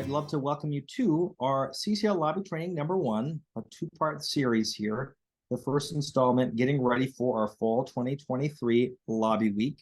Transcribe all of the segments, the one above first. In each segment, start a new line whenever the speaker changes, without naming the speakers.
I'd love to welcome you to our CCL Lobby Training #1, a two-part series here. The first installment, getting ready for our fall 2023 Lobby Week.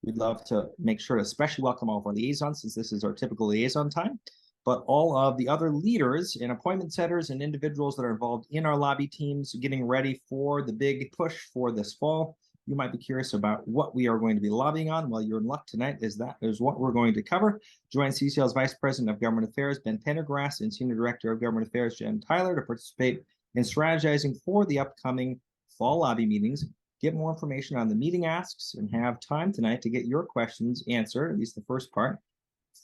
We'd love to make sure to especially welcome all of our liaisons, since this is our typical liaison time, but all of the other leaders and appointment setters and individuals that are involved in our lobby teams getting ready for the big push for this fall. You might be curious about what we are going to be lobbying on. Well, you're in luck tonight, is that is what we're going to cover. Join CCL's Vice President of Government Affairs, Ben Pendergrass, and Senior Director of Government Affairs, Jen Tyler, to participate in strategizing for the upcoming fall lobby meetings. Get more information on the meeting asks and have time tonight to get your questions answered, at least the first part,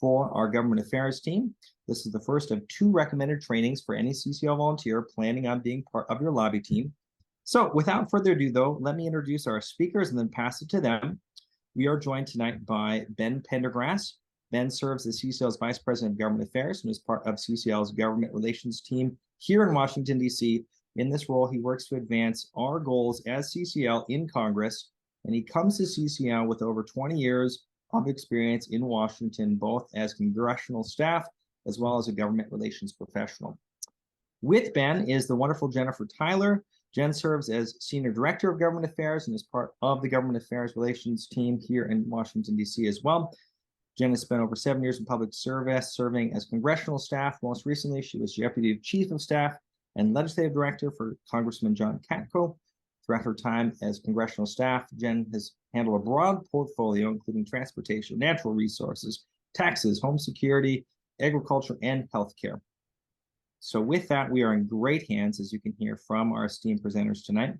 for our Government Affairs team. This is the first of 2 recommended trainings for any CCL volunteer planning on being part of your lobby team. So without further ado, though, let me introduce our speakers and then pass it to them. We are joined tonight by Ben Pendergrass. Ben serves as CCL's Vice President of Government Affairs and is part of CCL's Government Relations team here in Washington, D.C. In this role, he works to advance our goals as CCL in Congress, and he comes to CCL with over 20 years of experience in Washington, both as congressional staff as well as a government relations professional. With Ben is the wonderful Jennifer Tyler. Jen serves as Senior Director of Government Affairs and is part of the Government Affairs Relations team here in Washington, D.C. as well. Jen has spent over 7 years in public service, serving as congressional staff. Most recently, she was Deputy Chief of Staff and Legislative Director for Congressman John Katko. Throughout her time as congressional staff, Jen has handled a broad portfolio, including transportation, natural resources, taxes, home security, agriculture, and healthcare. So with that, we are in great hands, as you can hear from our esteemed presenters tonight.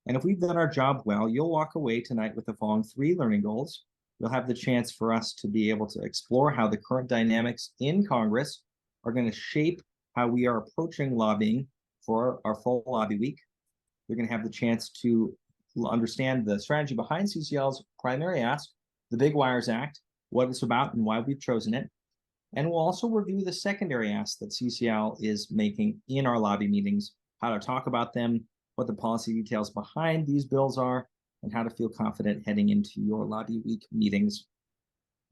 And if we've done our job well, you'll walk away tonight with the following 3 learning goals. You'll have the chance for us to be able to explore how the current dynamics in Congress are going to shape how we are approaching lobbying for our fall lobby week. You're going to have the chance to understand the strategy behind CCL's primary ask, the Big Wires Act, what it's about and why we've chosen it. And we'll also review the secondary asks that CCL is making in our lobby meetings, how to talk about them, what the policy details behind these bills are, and how to feel confident heading into your lobby week meetings.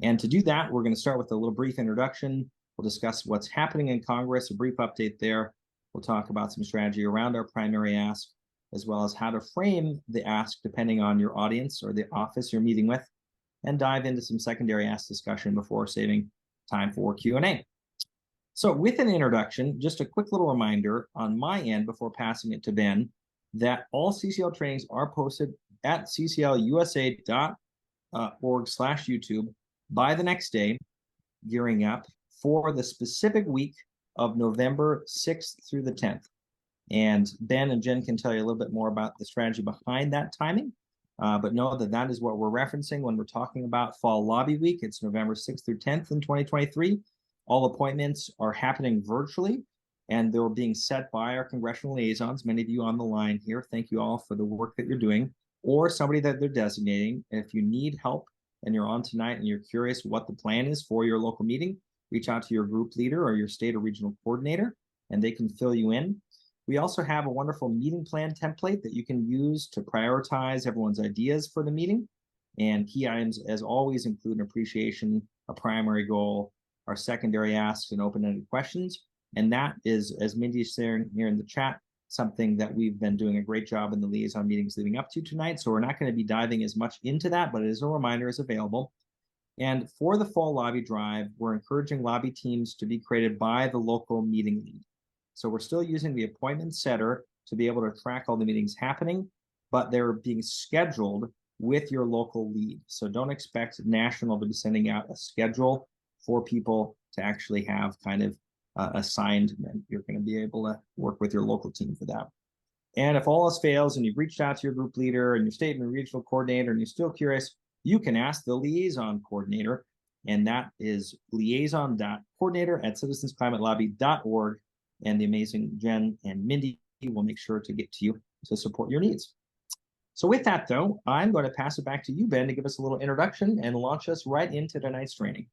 And to do that, we're going to start with a little brief introduction. We'll discuss what's happening in Congress, a brief update there. We'll talk about some strategy around our primary ask, as well as how to frame the ask depending on your audience or the office you're meeting with, and dive into some secondary ask discussion before saving time for Q&A. So with an introduction, just a quick little reminder on my end before passing it to Ben, that all CCL trainings are posted at cclusa.org/YouTube by the next day, gearing up for the specific week of November 6th through the 10th. And Ben and Jen can tell you a little bit more about the strategy behind that timing. But know that that is what we're referencing when we're talking about Fall Lobby Week. It's November 6th through 10th in 2023. All appointments are happening virtually, and they're being set by our congressional liaisons. Many of you on the line here, thank you all for the work that you're doing, or somebody that they're designating. If you need help and you're on tonight and you're curious what the plan is for your local meeting, reach out to your group leader or your state or regional coordinator, and they can fill you in. We also have a wonderful meeting plan template that you can use to prioritize everyone's ideas for the meeting. And key items, as always, include an appreciation, a primary goal, our secondary asks, and open-ended questions. And that is, as Mindy is saying here in the chat, something that we've been doing a great job in the liaison meetings leading up to tonight. So we're not going to be diving as much into that, but it is a reminder is available. And for the fall lobby drive, we're encouraging lobby teams to be created by the local meeting lead. So we're still using the appointment setter to be able to track all the meetings happening, but they're being scheduled with your local lead. So don't expect national to be sending out a schedule for people to actually have kind of assigned. You're going to be able to work with your local team for that. And if all else fails and you've reached out to your group leader and your state and regional coordinator and you're still curious, you can ask the liaison coordinator, and that is liaison.coordinator@citizensclimatelobby.org. And the amazing Jen and Mindy will make sure to get to you to support your needs. So with that, though, I'm going to pass it back to you, Ben, to give us a little introduction and launch us right into tonight's training.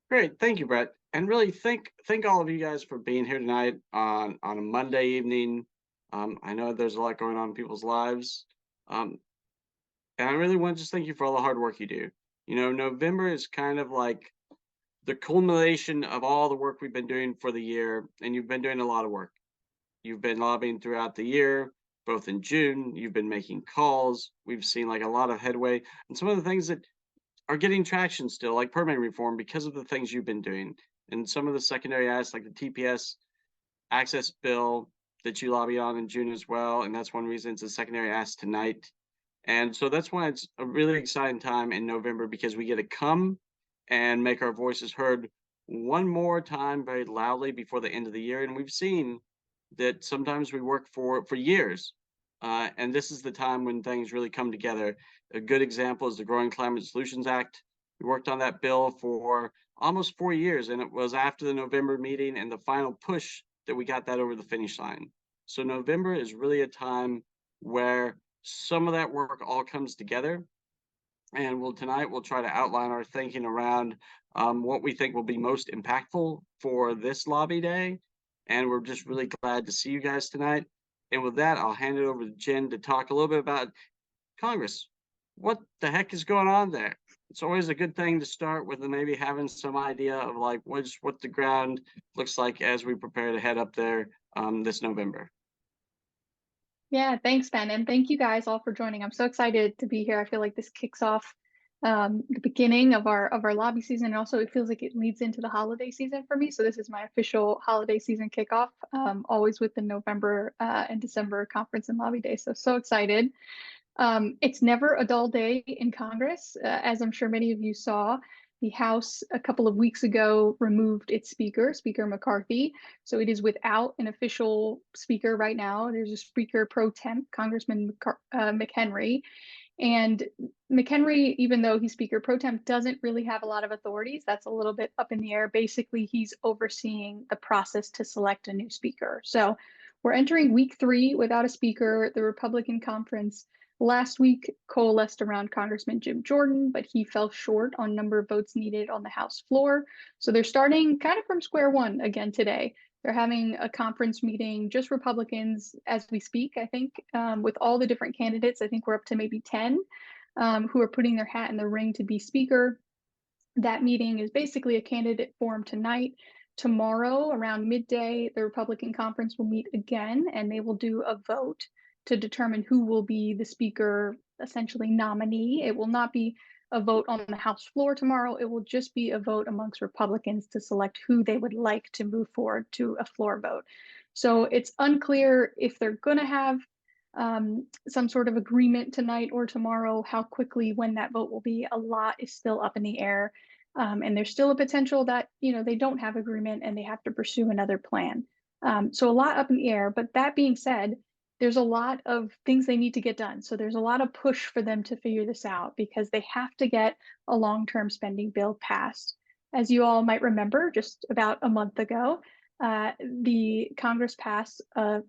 Great. Thank you, Brett. And really thank all of you guys for being here tonight on a Monday evening. I know there's a lot going on in people's lives. And I really want to just thank you for all the hard work you do. You know, November is kind of like the culmination of all the work we've been doing for the year, and you've been doing a lot of work. You've been lobbying throughout the year, both in June, you've been making calls. We've seen like a lot of headway and some of the things that are getting traction still, like permitting reform, because of the things you've been doing. And some of the secondary acts, like the TPS access bill that you lobby on in June as well. And that's one reason it's a secondary ask tonight. And so that's why it's a really exciting time in November, because we get to come and make our voices heard one more time very loudly before the end of the year. And we've seen that sometimes we work for years. And this is the time when things really come together. A good example is the Growing Climate Solutions Act. We worked on that bill for almost 4 years, and it was after the November meeting and the final push that we got that over the finish line. So November is really a time where some of that work all comes together. And tonight we'll try to outline our thinking around what we think will be most impactful for this lobby day. And we're just really glad to see you guys tonight. And with that, I'll hand it over to Jen to talk a little bit about Congress. What the heck is going on there? It's always a good thing to start with, maybe having some idea of like what the ground looks like as we prepare to head up there this November.
Yeah, thanks, Ben, and thank you guys all for joining. I'm so excited to be here. I feel like this kicks off the beginning of our lobby season, and also it feels like it leads into the holiday season for me. So this is my official holiday season kickoff, always with the November and December conference and lobby day. So excited. It's never a dull day in Congress, as I'm sure many of you saw. The House a couple of weeks ago removed its speaker, Speaker McCarthy. So it is without an official speaker right now. There's a speaker pro temp, Congressman McHenry. And McHenry, even though he's speaker pro temp, doesn't really have a lot of authorities. That's a little bit up in the air. Basically, he's overseeing the process to select a new speaker. So we're entering week 3 without a speaker. The Republican conference last week coalesced around Congressman Jim Jordan, but he fell short on number of votes needed on the House floor. So they're starting kind of from square one again today. They're having a conference meeting, just Republicans as we speak, I think, with all the different candidates. I think we're up to maybe 10 who are putting their hat in the ring to be speaker. That meeting is basically a candidate forum tonight. Tomorrow around midday, the Republican conference will meet again, and they will do a vote to determine who will be the speaker, essentially nominee. It will not be a vote on the House floor tomorrow. It will just be a vote amongst Republicans to select who they would like to move forward to a floor vote. So it's unclear if they're going to have some sort of agreement tonight or tomorrow. How quickly, when that vote will be, a lot is still up in the air. And there's still a potential that, they don't have agreement and they have to pursue another plan. So a lot up in the air. But that being said, there's a lot of things they need to get done. So there's a lot of push for them to figure this out, because they have to get a long-term spending bill passed. As you all might remember, just about a month ago, the Congress passed a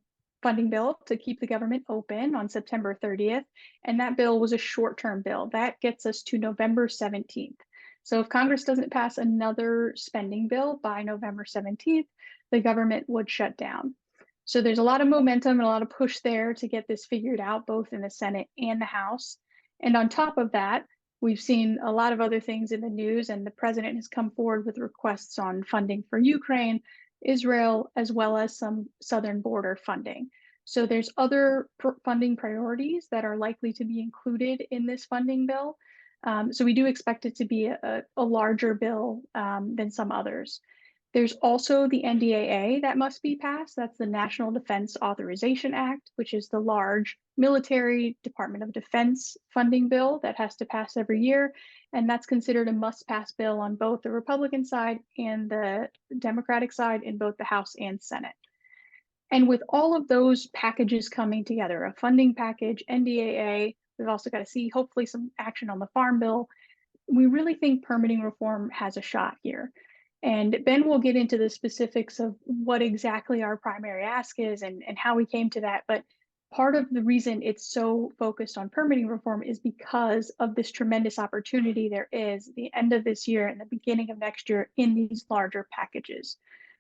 funding bill to keep the government open on September 30th. And that bill was a short-term bill. That gets us to November 17th. So if Congress doesn't pass another spending bill by November 17th, the government would shut down. So there's a lot of momentum and a lot of push there to get this figured out, both in the Senate and the House. And on top of that, we've seen a lot of other things in the news, and the president has come forward with requests on funding for Ukraine, Israel, as well as some southern border funding. So there's other funding priorities that are likely to be included in this funding bill. So we do expect it to be a larger bill than some others. There's also the NDAA that must be passed. That's the National Defense Authorization Act, which is the large military Department of Defense funding bill that has to pass every year. And that's considered a must-pass bill on both the Republican side and the Democratic side in both the House and Senate. And with all of those packages coming together, a funding package, NDAA, we've also got to see hopefully some action on the Farm Bill. We really think permitting reform has a shot here. And Ben will get into the specifics of what exactly our primary ask is and how we came to that. But part of the reason it's so focused on permitting reform is because of this tremendous opportunity there is at the end of this year and the beginning of next year in these larger packages.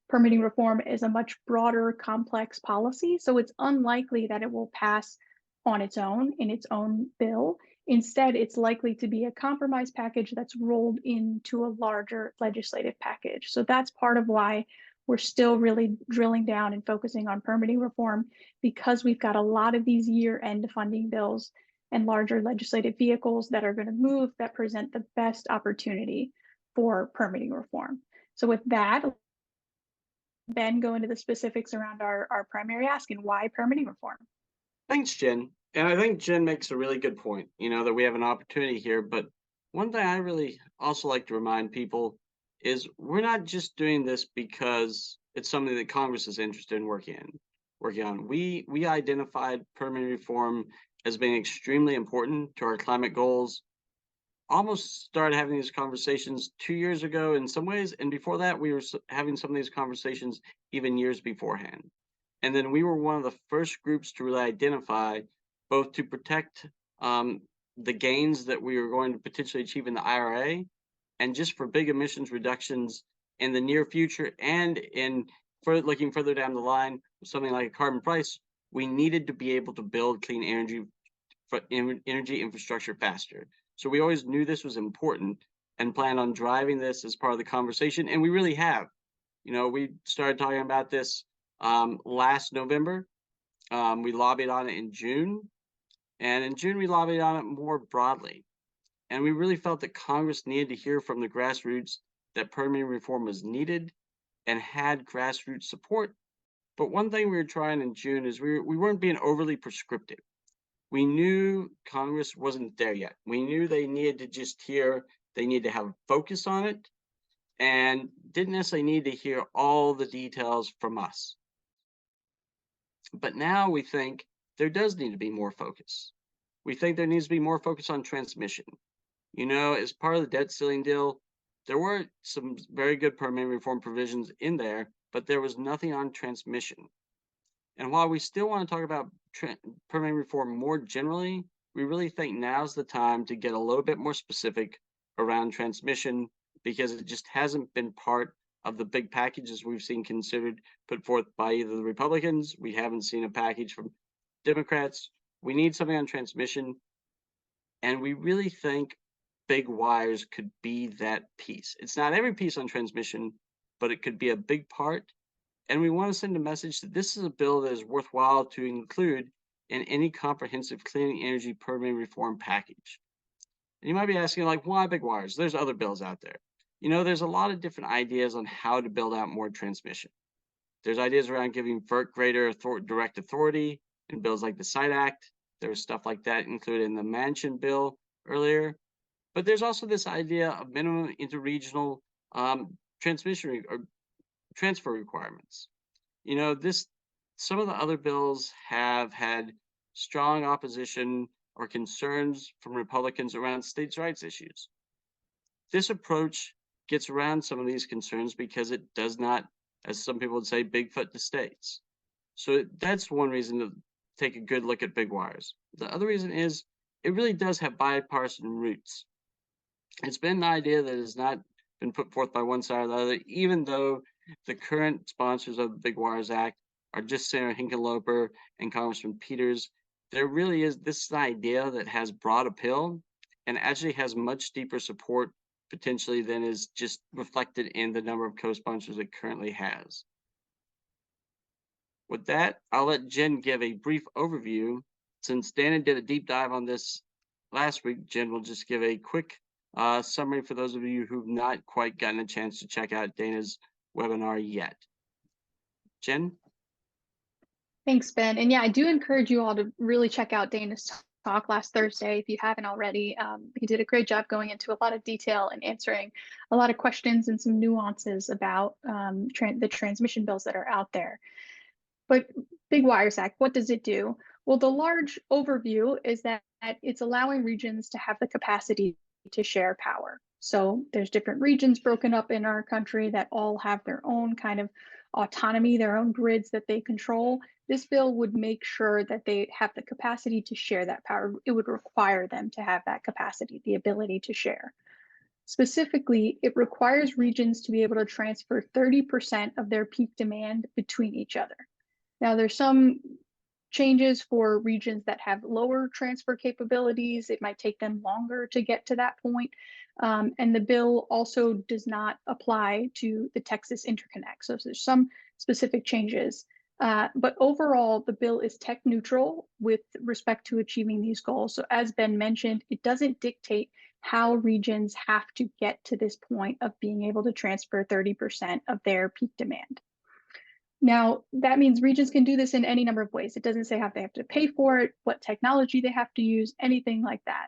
Permitting reform is a much broader, complex policy, so it's unlikely that it will pass on its own in its own bill. Instead, it's likely to be a compromise package that's rolled into a larger legislative package. So that's part of why we're still really drilling down and focusing on permitting reform, because we've got a lot of these year-end funding bills and larger legislative vehicles that are going to move that present the best opportunity for permitting reform. So with that, Ben, go into the specifics around our primary ask and why permitting reform.
Thanks, Jen. And I think Jen makes a really good point, that we have an opportunity here. But one thing I really also like to remind people is we're not just doing this because it's something that Congress is interested in working on. We identified permitting reform as being extremely important to our climate goals. Almost started having these conversations 2 years ago in some ways, and before that, we were having some of these conversations even years beforehand. And then we were one of the first groups to really identify both to protect the gains that we were going to potentially achieve in the IRA, and just for big emissions reductions in the near future, and looking further down the line, something like a carbon price, we needed to be able to build clean energy infrastructure faster. So we always knew this was important and planned on driving this as part of the conversation, and we really have. We started talking about this last November. We lobbied on it in June, and in June we lobbied on it more broadly. And we really felt that Congress needed to hear from the grassroots that permitting reform was needed and had grassroots support. But one thing we were trying in June is we weren't being overly prescriptive. We knew Congress wasn't there yet. We knew they needed to just hear, they needed to have focus on it, and didn't necessarily need to hear all the details from us. But now we think there does need to be more focus. We think there needs to be more focus on transmission. As part of the debt ceiling deal, there were some very good permitting reform provisions in there, but there was nothing on transmission. And while we still want to talk about permitting reform more generally, we really think now's the time to get a little bit more specific around transmission, because it just hasn't been part of the big packages we've seen considered put forth by either the Republicans. We haven't seen a package from Democrats. We need something on transmission, and we really think big wires could be that piece. It's not every piece on transmission, but it could be a big part. And we want to send a message that this is a bill that is worthwhile to include in any comprehensive clean energy permitting reform package. And you might be asking, why big wires? There's other bills out there. There's a lot of different ideas on how to build out more transmission. There's ideas around giving FERC greater direct authority in bills like the SITE Act. There's stuff like that included in the Manchin bill earlier. But there's also this idea of minimum interregional transmission or transfer requirements. Some of the other bills have had strong opposition or concerns from Republicans around states' rights issues. This approach gets around some of these concerns because it does not, as some people would say, bigfoot the states. So that's one reason to take a good look at big wires. The other reason is it really does have bipartisan roots. It's been an idea that has not been put forth by one side or the other, even though the current sponsors of the Big Wires Act are just Senator Hickenlooper and Congressman Peters. There really is this idea that has broad appeal and actually has much deeper support potentially than is just reflected in the number of co-sponsors it currently has. With that, I'll let Jen give a brief overview. Since Dana did a deep dive on this last week, Jen will just give a quick summary for those of you who've not quite gotten a chance to check out Dana's webinar yet. Jen?
Thanks, Ben. And yeah, I do encourage you all to really check out Dana's talk last Thursday if you haven't already. He did a great job going into a lot of detail and answering a lot of questions and some nuances about the transmission bills that are out there. But Big Wires Act, what does it do? Well, the large overview is that it's allowing regions to have the capacity to share power. So there's different regions broken up in our country that all have their own kind of autonomy, their own grids that they control. This bill would make sure that they have the capacity to share that power. It would require them to have that capacity, the ability to share. Specifically, it requires regions to be able to transfer 30% of their peak demand between each other. Now, there's some changes for regions that have lower transfer capabilities. It might take them longer to get to that point. And the bill also does not apply to the Texas interconnect. So there's some specific changes. But overall, the bill is tech neutral with respect to achieving these goals. So as Ben mentioned, it doesn't dictate how regions have to get to this point of being able to transfer 30% of their peak demand. Now, that means regions can do this in any number of ways. It doesn't say how they have to pay for it, what technology they have to use, anything like that.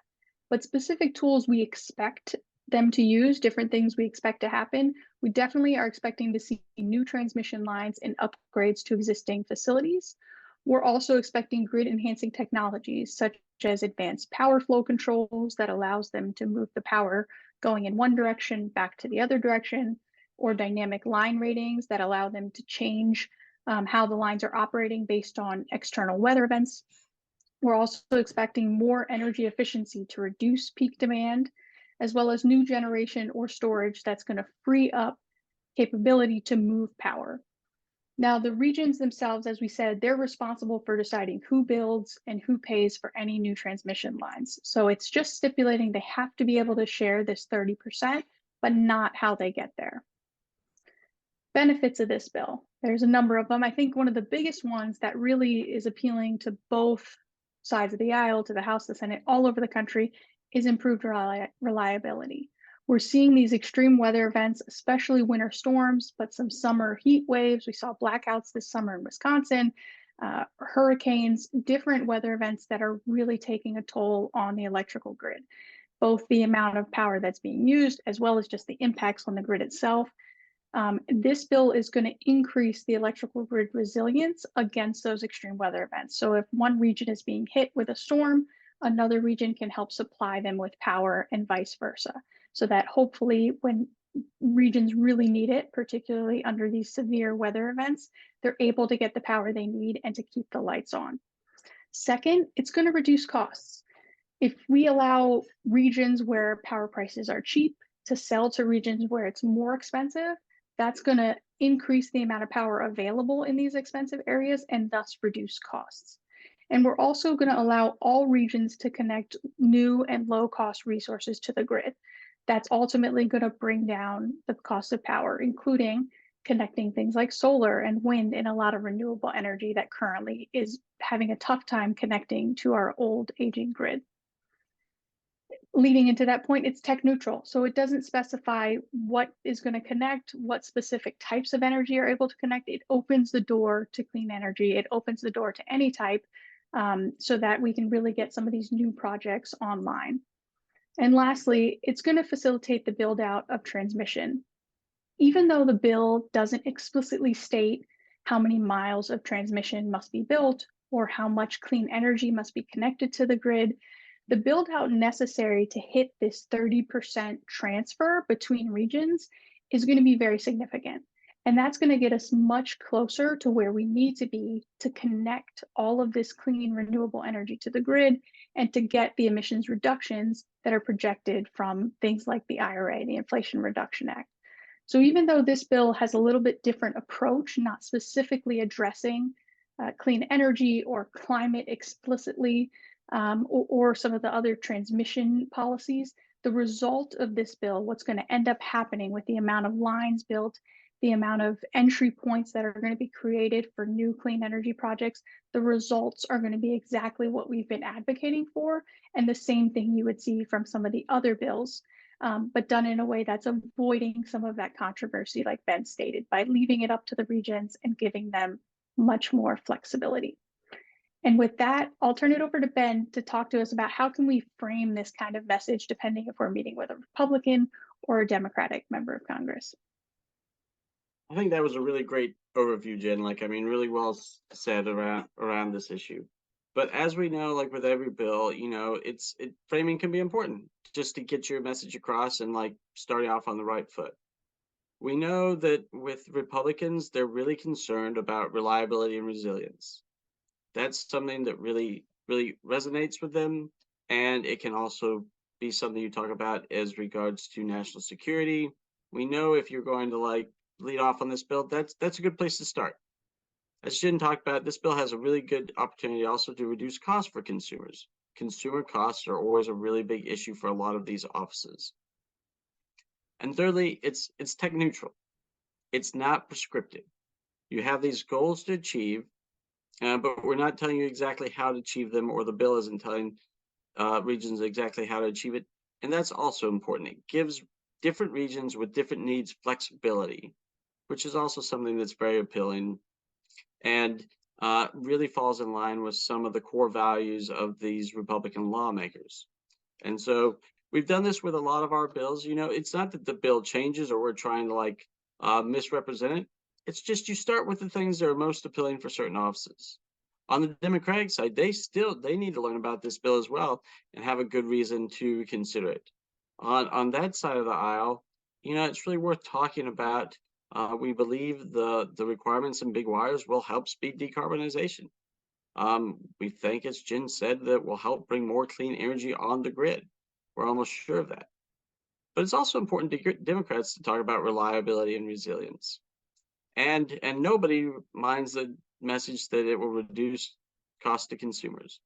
But specific tools we expect them to use, different things we expect to happen, we definitely are expecting to see new transmission lines and upgrades to existing facilities. We're also expecting grid enhancing technologies such as advanced power flow controls that allows them to move the power going in one direction back to the other direction, or dynamic line ratings that allow them to change how the lines are operating based on external weather events. We're also expecting more energy efficiency to reduce peak demand, as well as new generation or storage that's going to free up capability to move power. Now, the regions themselves, as we said, they're responsible for deciding who builds and who pays for any new transmission lines. So it's just stipulating they have to be able to share this 30%, but not how they get there. Benefits of this bill. There's a number of them. I think one of the biggest ones that really is appealing to both sides of the aisle, to the House, the Senate, all over the country, is improved reliability. We're seeing these extreme weather events, especially winter storms, but some summer heat waves. We saw blackouts this summer in Wisconsin, hurricanes, different weather events that are really taking a toll on the electrical grid, both the amount of power that's being used, as well as just the impacts on the grid itself. This bill is going to increase the electrical grid resilience against those extreme weather events. So if one region is being hit with a storm, another region can help supply them with power and vice versa. So that hopefully when regions really need it, particularly under these severe weather events, they're able to get the power they need and to keep the lights on. Second, it's going to reduce costs. If we allow regions where power prices are cheap to sell to regions where it's more expensive, that's going to increase the amount of power available in these expensive areas and thus reduce costs. And we're also going to allow all regions to connect new and low cost resources to the grid. That's ultimately going to bring down the cost of power, including connecting things like solar and wind and a lot of renewable energy that currently is having a tough time connecting to our old aging grid. Leading into that point, it's tech neutral. So it doesn't specify what is going to connect, what specific types of energy are able to connect. It opens the door to clean energy. It opens the door to any type so that we can really get some of these new projects online. And lastly, it's going to facilitate the build out of transmission. Even though the bill doesn't explicitly state how many miles of transmission must be built or how much clean energy must be connected to the grid, the build out necessary to hit this 30% transfer between regions is going to be very significant. And that's going to get us much closer to where we need to be to connect all of this clean renewable energy to the grid and to get the emissions reductions that are projected from things like the IRA, the Inflation Reduction Act. So even though this bill has a little bit different approach, not specifically addressing clean energy or climate explicitly, or some of the other transmission policies, the result of this bill, what's going to end up happening with the amount of lines built, the amount of entry points that are going to be created for new clean energy projects, the results are going to be exactly what we've been advocating for, and the same thing you would see from some of the other bills, but done in a way that's avoiding some of that controversy, like Ben stated, by leaving it up to the regions and giving them much more flexibility. And with that, I'll turn it over to Ben to talk to us about how can we frame this kind of message depending if we're meeting with a Republican or a Democratic member of Congress.
I think that was a really great overview, Jen. Really well said around this issue. But as we know, like with every bill, framing can be important just to get your message across and starting off on the right foot. We know that with Republicans, they're really concerned about reliability and resilience. That's something that really, really resonates with them. And it can also be something you talk about as regards to national security. We know if you're going to lead off on this bill, that's a good place to start. As Jen talked about, this bill has a really good opportunity also to reduce costs for consumers. Consumer costs are always a really big issue for a lot of these offices. And thirdly, it's tech neutral. It's not prescriptive. You have these goals to achieve, but we're not telling you exactly how to achieve them, or the bill isn't telling regions exactly how to achieve it. And that's also important. It gives different regions with different needs flexibility, which is also something that's very appealing, and really falls in line with some of the core values of these Republican lawmakers. And so we've done this with a lot of our bills. You know, it's not that the bill changes or we're trying to like misrepresent it. It's just you start with the things that are most appealing for certain offices. On the Democratic side, they need to learn about this bill as well and have a good reason to consider it. On that side of the aisle, you know, it's really worth talking about. We believe the requirements in big wires will help speed decarbonization. We think, as Jen said, that will help bring more clean energy on the grid. We're almost sure of that. But it's also important to Democrats to talk about reliability and resilience. And nobody minds the message that it will reduce cost to consumers.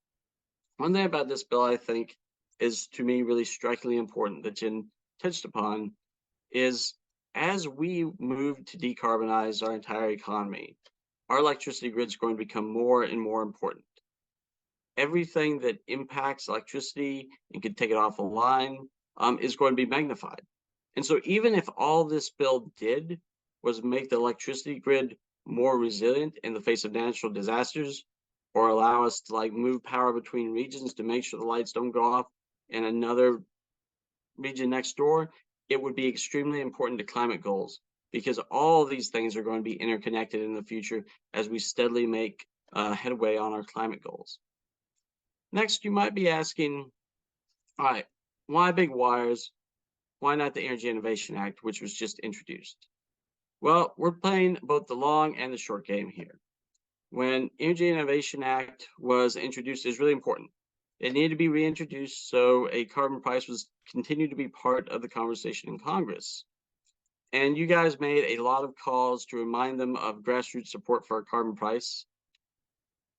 One thing about this bill I think is, to me, really strikingly important that Jen touched upon is, as we move to decarbonize our entire economy, our electricity grid is going to become more and more important. Everything that impacts electricity and could take it off the line is going to be magnified. And so even if all this bill did was make the electricity grid more resilient in the face of natural disasters, or allow us to like move power between regions to make sure the lights don't go off in another region next door, it would be extremely important to climate goals, because all of these things are going to be interconnected in the future as we steadily make headway on our climate goals. Next, you might be asking, all right, why big wires? Why not the Energy Innovation Act, which was just introduced? Well, we're playing both the long and the short game here. When Energy Innovation Act was introduced, is really important. It needed to be reintroduced so a carbon price was continued to be part of the conversation in Congress. And you guys made a lot of calls to remind them of grassroots support for a carbon price.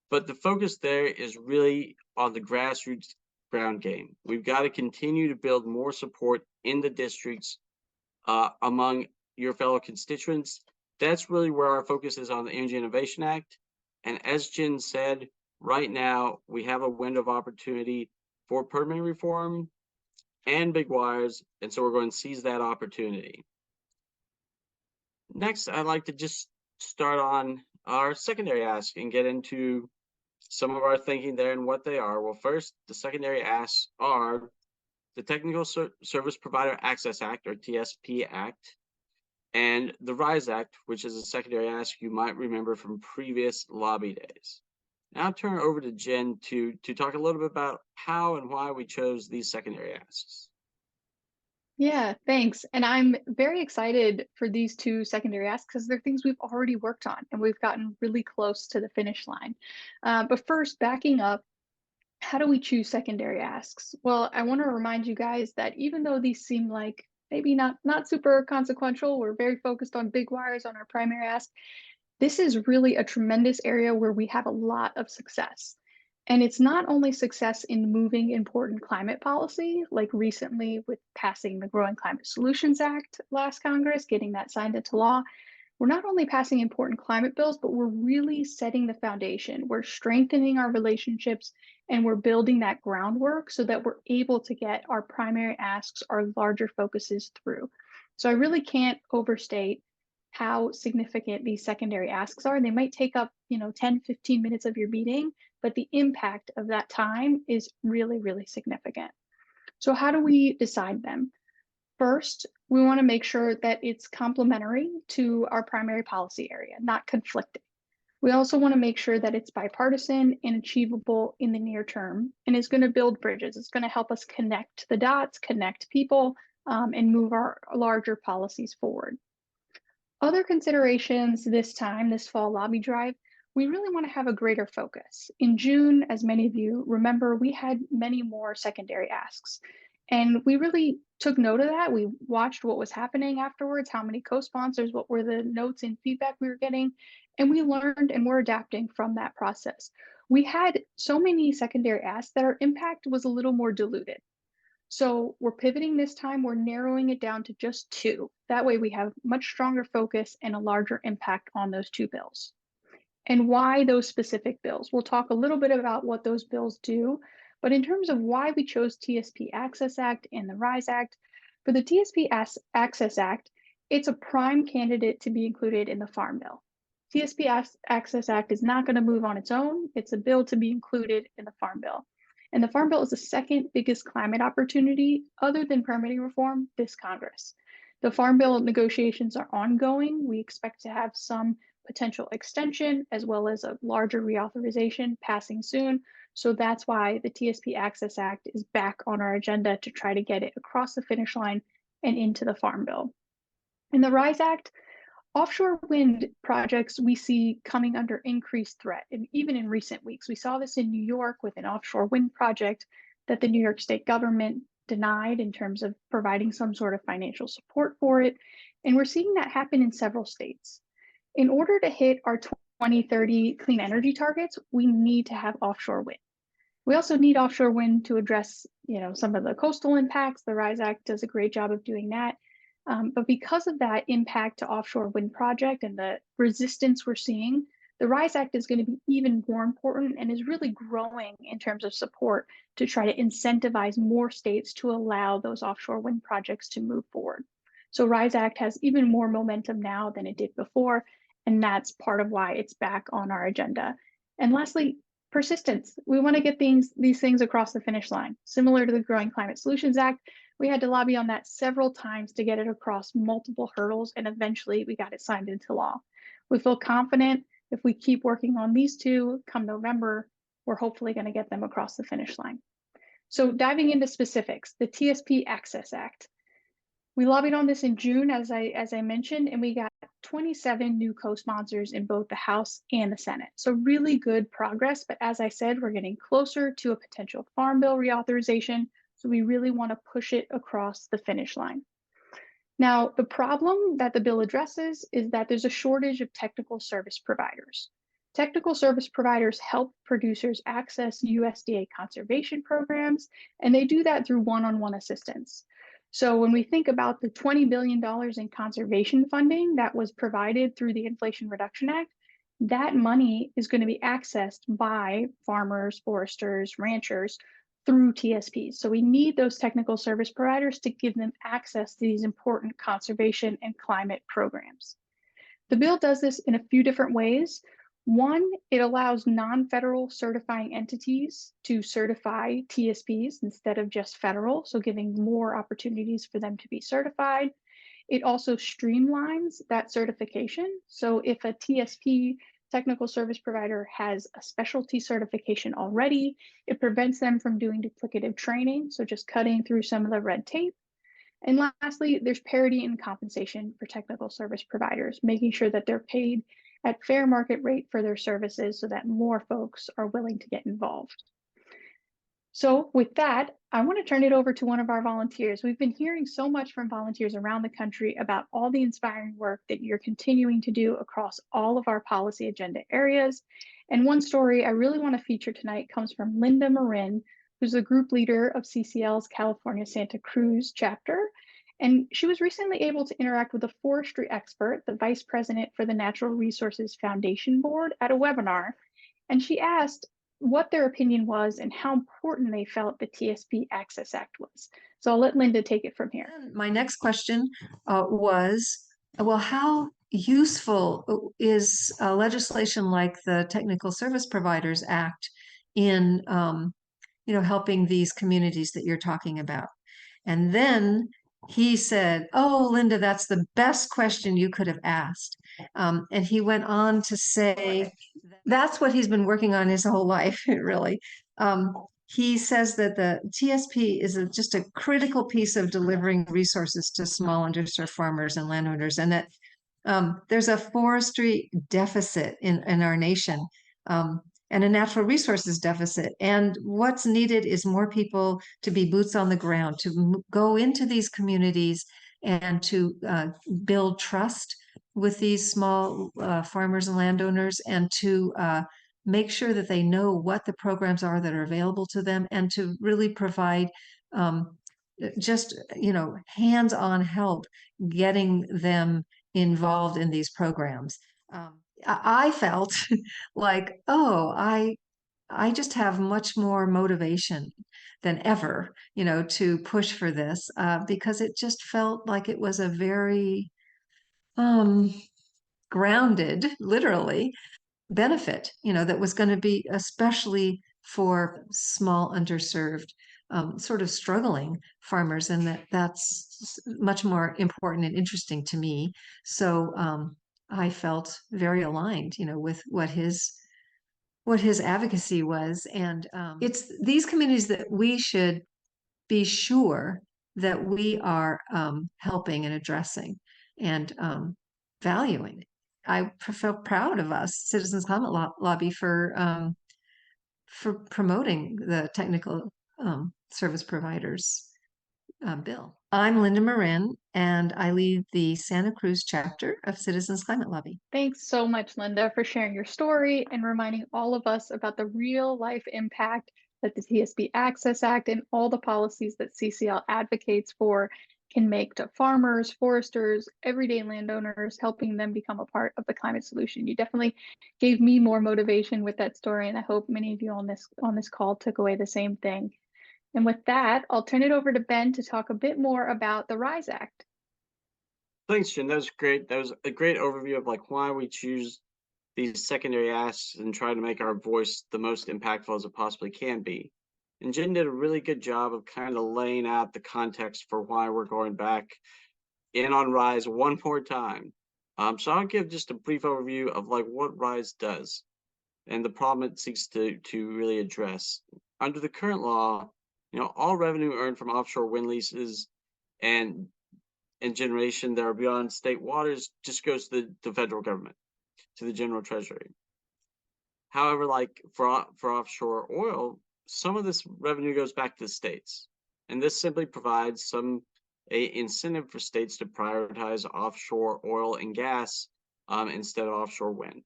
But the focus there is really on the grassroots ground game. We've got to continue to build more support in the districts among your fellow constituents. That's really where our focus is on the Energy Innovation Act. And as Jen said, right now we have a window of opportunity for permitting reform and big wires, and so we're going to seize that opportunity. Next, I'd like to just start on our secondary ask and get into some of our thinking there and what they are. Well, first, the secondary asks are the Technical Service Provider Access Act, or TSP Act, and the RISE Act, which is a secondary ask you might remember from previous lobby days. Now I'll turn it over to Jen to talk a little bit about how and why we chose these secondary asks.
Yeah, thanks. And I'm very excited for these two secondary asks because they're things we've already worked on and we've gotten really close to the finish line. But first, backing up, how do we choose secondary asks? Well, I want to remind you guys that even though these seem like maybe not super consequential, we're very focused on big wires on our primary ask. This is really a tremendous area where we have a lot of success. And it's not only success in moving important climate policy, like recently with passing the Growing Climate Solutions Act last Congress, getting that signed into law. We're not only passing important climate bills, but we're really setting the foundation. We're strengthening our relationships and we're building that groundwork so that we're able to get our primary asks, our larger focuses through. So I really can't overstate how significant these secondary asks are. They might take up, 10, 15 minutes of your meeting, but the impact of that time is really, really significant. So how do we decide them? First, we want to make sure that it's complementary to our primary policy area, not conflicting. We also want to make sure that it's bipartisan and achievable in the near term and is going to build bridges. It's going to help us connect the dots, connect people, and move our larger policies forward. Other considerations this fall lobby drive, we really want to have a greater focus. In June, as many of you remember, we had many more secondary asks. And we really took note of that. We watched what was happening afterwards, how many co-sponsors, what were the notes and feedback we were getting, and we learned and we're adapting from that process. We had so many secondary asks that our impact was a little more diluted. So we're pivoting this time, we're narrowing it down to just 2. That way we have much stronger focus and a larger impact on those 2 bills. And why those specific bills. We'll talk a little bit about what those bills do, but in terms of why we chose TSP Access Act and the RISE Act, for the TSP Access Act, it's a prime candidate to be included in the Farm Bill. TSP Access Act is not going to move on its own. It's a bill to be included in the Farm Bill. And the Farm Bill is the second biggest climate opportunity other than permitting reform this Congress. The Farm Bill negotiations are ongoing. We expect to have some potential extension as well as a larger reauthorization passing soon. So that's why the TSP Access Act is back on our agenda to try to get it across the finish line and into the Farm Bill. In the RISE Act, offshore wind projects we see coming under increased threat. And even in recent weeks, we saw this in New York with an offshore wind project that the New York state government denied in terms of providing some sort of financial support for it. And we're seeing that happen in several states. In order to hit our 2030 clean energy targets, we need to have offshore wind. We also need offshore wind to address, some of the coastal impacts. The RISE Act does a great job of doing that. But because of that impact to offshore wind project and the resistance we're seeing, the RISE Act is going to be even more important and is really growing in terms of support to try to incentivize more states to allow those offshore wind projects to move forward. So RISE Act has even more momentum now than it did before, and that's part of why it's back on our agenda. And lastly, persistence. We want to get these things across the finish line. Similar to the Growing Climate Solutions Act, we had to lobby on that several times to get it across multiple hurdles, and eventually we got it signed into law. We feel confident if we keep working on these 2 come November, we're hopefully going to get them across the finish line. So diving into specifics, the TSP Access Act. We lobbied on this in June, as I mentioned, and we got 27 new co-sponsors in both the House and the Senate. So really good progress, but as I said, we're getting closer to a potential Farm Bill reauthorization, so we really want to push it across the finish line. Now, the problem that the bill addresses is that there's a shortage of technical service providers. Technical service providers help producers access USDA conservation programs, and they do that through one-on-one assistance. So when we think about the $20 billion in conservation funding that was provided through the Inflation Reduction Act, that money is going to be accessed by farmers, foresters, ranchers through TSPs. So we need those technical service providers to give them access to these important conservation and climate programs. The bill does this in a few different ways. One, it allows non-federal certifying entities to certify TSPs instead of just federal, so giving more opportunities for them to be certified. It also streamlines that certification. So if a TSP, technical service provider, has a specialty certification already, it prevents them from doing duplicative training, so just cutting through some of the red tape. And lastly, there's parity in compensation for technical service providers, making sure that they're paid at fair market rate for their services so that more folks are willing to get involved. So with that, I want to turn it over to one of our volunteers. We've been hearing so much from volunteers around the country about all the inspiring work that you're continuing to do across all of our policy agenda areas. And one story I really want to feature tonight comes from Linda Marin, who's the group leader of CCL's California Santa Cruz chapter. And she was recently able to interact with a forestry expert, the vice president for the Natural Resources Foundation Board, at a webinar. And she asked what their opinion was and how important they felt the TSP Access Act was. So I'll let Linda take it from here.
And my next question was, well, how useful is legislation like the Technical Service Providers Act in, helping these communities that you're talking about? And then he said, oh, Linda, that's the best question you could have asked. And he went on to say, that's what he's been working on his whole life, really. He says that the TSP is just a critical piece of delivering resources to small underserved farmers and landowners, and that there's a forestry deficit in our nation. and a natural resources deficit. And what's needed is more people to be boots on the ground, to go into these communities and to build trust with these small farmers and landowners, and to make sure that they know what the programs are that are available to them, and to really provide just, hands-on help getting them involved in these programs. I felt like, oh, I just have much more motivation than ever, to push for this, because it just felt like it was a very grounded, literally, benefit, that was going to be especially for small, underserved, sort of struggling farmers, and that's much more important and interesting to me. So I felt very aligned, with what his advocacy was, and it's these communities that we should be sure that we are helping and addressing and valuing. I feel proud of us, Citizens Climate Lobby, for promoting the technical service providers bill. I'm Linda Marin, and I lead the Santa Cruz chapter of Citizens Climate Lobby.
Thanks so much, Linda, for sharing your story and reminding all of us about the real life impact that the TSP Access Act and all the policies that CCL advocates for can make to farmers, foresters, everyday landowners, helping them become a part of the climate solution. You definitely gave me more motivation with that story, and I hope many of you on this call took away the same thing. And with that, I'll turn it over to Ben to talk a bit more about the RISE Act.
Thanks, Jen. That was great. That was a great overview of why we choose these secondary asks and try to make our voice the most impactful as it possibly can be. And Jen did a really good job of kind of laying out the context for why we're going back in on RISE one more time. So I'll give just a brief overview of what RISE does and the problem it seeks to really address. Under the current law, all revenue earned from offshore wind leases and generation that are beyond state waters just goes to the federal government, to the general treasury. However, for offshore oil, some of this revenue goes back to the states, and this simply provides a incentive for states to prioritize offshore oil and gas instead of offshore wind.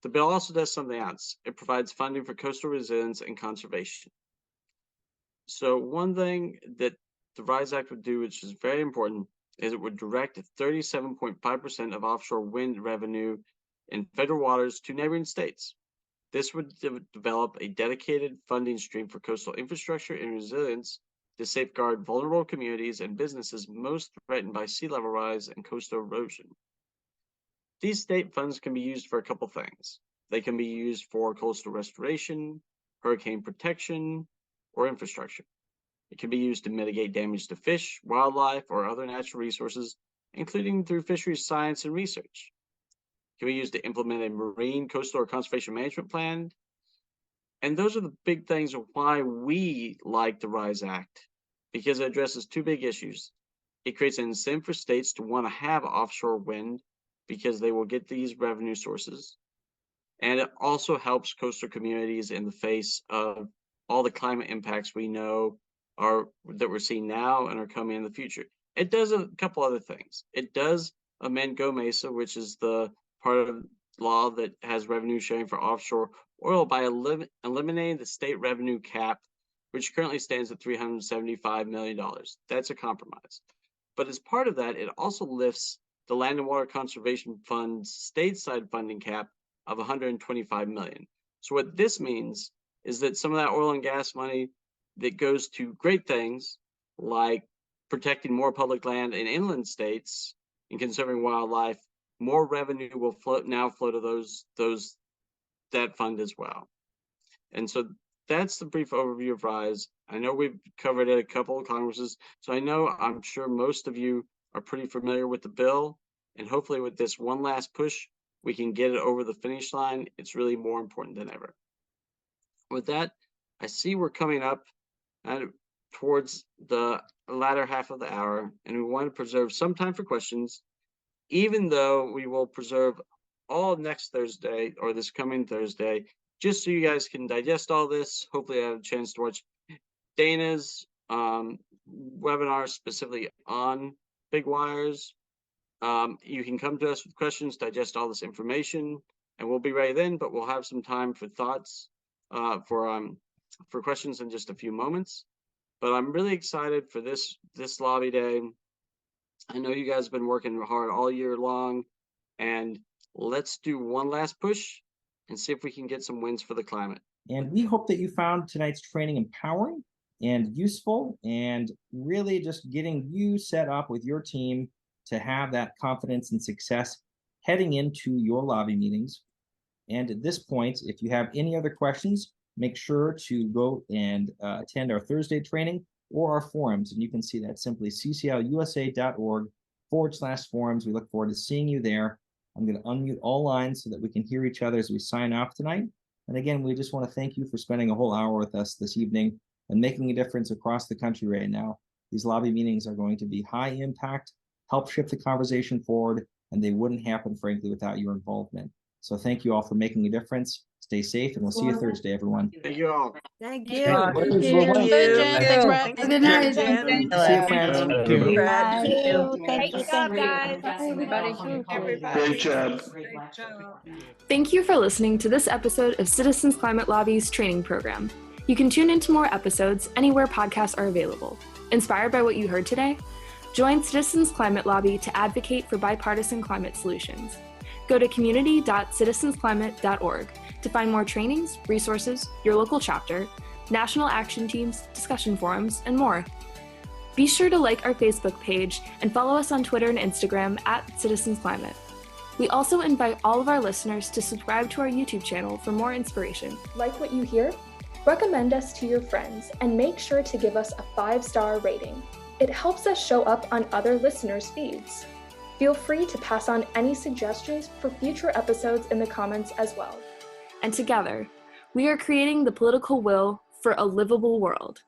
The bill also does something else. It provides funding for coastal resilience and conservation. So one thing that the RISE Act would do, which is very important, is it would direct 37.5% of offshore wind revenue in federal waters to neighboring states. This would develop a dedicated funding stream for coastal infrastructure and resilience to safeguard vulnerable communities and businesses most threatened by sea level rise and coastal erosion. These state funds can be used for a couple things. They can be used for coastal restoration, hurricane protection, or infrastructure. It can be used to mitigate damage to fish, wildlife, or other natural resources, including through fisheries science and research. It can be used to implement a marine, coastal, or conservation management plan. And those are the big things of why we like the RISE Act, because it addresses two big issues. It creates an incentive for states to want to have offshore wind because they will get these revenue sources. And it also helps coastal communities in the face of all the climate impacts we know that we're seeing now and are coming in the future. It does a couple other things. It does amend GOMESA, which is the part of law that has revenue sharing for offshore oil, by eliminating the state revenue cap, which currently stands at $375 million. That's a compromise. But as part of that, it also lifts the Land and Water Conservation Fund's stateside funding cap of $125 million. So what this means is that some of that oil and gas money that goes to great things like protecting more public land in inland states and conserving wildlife, more revenue will flow to that fund as well. And so that's the brief overview of RISE. I know we've covered it a couple of Congresses, so I'm sure most of you are pretty familiar with the bill, and hopefully with this one last push, we can get it over the finish line. It's really more important than ever. With that, I see we're coming up towards the latter half of the hour, and we want to preserve some time for questions, even though we will preserve all next Thursday or this coming Thursday just so you guys can digest all this. Hopefully I have a chance to watch Dana's webinar specifically on big wires. You can come to us with questions, digest all this information, and we'll be ready then, but we'll have some time for thoughts for questions in just a few moments. But I'm really excited for this lobby day. I know you guys have been working hard all year long, and let's do one last push and see if we can get some wins for the climate.
And we hope that you found tonight's training empowering and useful, and really just getting you set up with your team to have that confidence and success heading into your lobby meetings. And at this point, if you have any other questions, make sure to go and attend our Thursday training or our forums. And you can see that simply cclusa.org/forums. We look forward to seeing you there. I'm going to unmute all lines so that we can hear each other as we sign off tonight. And again, we just want to thank you for spending a whole hour with us this evening and making a difference across the country right now. These lobby meetings are going to be high impact, help shift the conversation forward, and they wouldn't happen, frankly, without your involvement. So thank you all for making a difference. Stay safe, and we'll see you Thursday, everyone.
Thank you all.
Thank you.
Thank
Thank
you.
you.
Thanks, Brett.
Good night.
See you, friends.
Thank you.
Thank you.
Great job, guys.
Bye, everybody.
Great job.
Thank you for listening to this episode of Citizens Climate Lobby's training program. You can tune into more episodes anywhere podcasts are available. Inspired by what you heard today? Join Citizens Climate Lobby to advocate for bipartisan climate solutions. Go to community.citizensclimate.org to find more trainings, resources, your local chapter, national action teams, discussion forums, and more. Be sure to like our Facebook page and follow us on Twitter and Instagram @CitizensClimate. We also invite all of our listeners to subscribe to our YouTube channel for more inspiration.
Like what you hear? Recommend us to your friends and make sure to give us a 5-star rating. It helps us show up on other listeners' feeds. Feel free to pass on any suggestions for future episodes in the comments as well.
And together, we are creating the political will for a livable world.